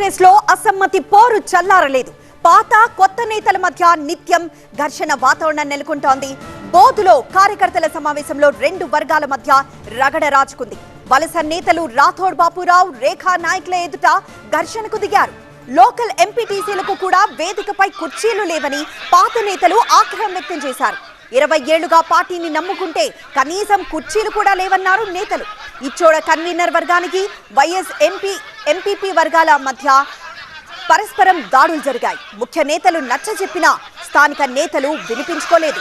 కాంగ్రెస్ లో అసమ్మతి పోరు చల్లారలేదు. పాత కొత్త నేతల మధ్య నిత్యం ఘర్షణ వాతావరణం నెలకొంటోంది. బోధులో కార్యకర్తల సమావేశంలో రెండు వర్గాల మధ్య రగడ రాజుకుంది. వలస నేతలు రాథోడ్ బాపురావు, రేఖా నాయకుల ఎదుట ఘర్షణకు దిగారు. లోకల్ ఎంపీటీసీలకు కూడా వేదికపై కుర్చీలు లేవని పాత నేతలు ఆగ్రహం వ్యక్తం చేశారు. 20 ఏళ్లుగా పార్టీని నమ్ముకుంటే కనీసం కుర్చీలు కూడా లేవన్నారు నేతలు. ఇచ్చోడ కన్వీనర్ వర్గానికి వైఎస్ ఎంపీపీ వర్గాల మధ్య పరస్పరం దాడులు జరిగాయి. ముఖ్య నేతలు నచ్చజెప్పినా స్థానిక నేతలు వినిపించుకోలేదు.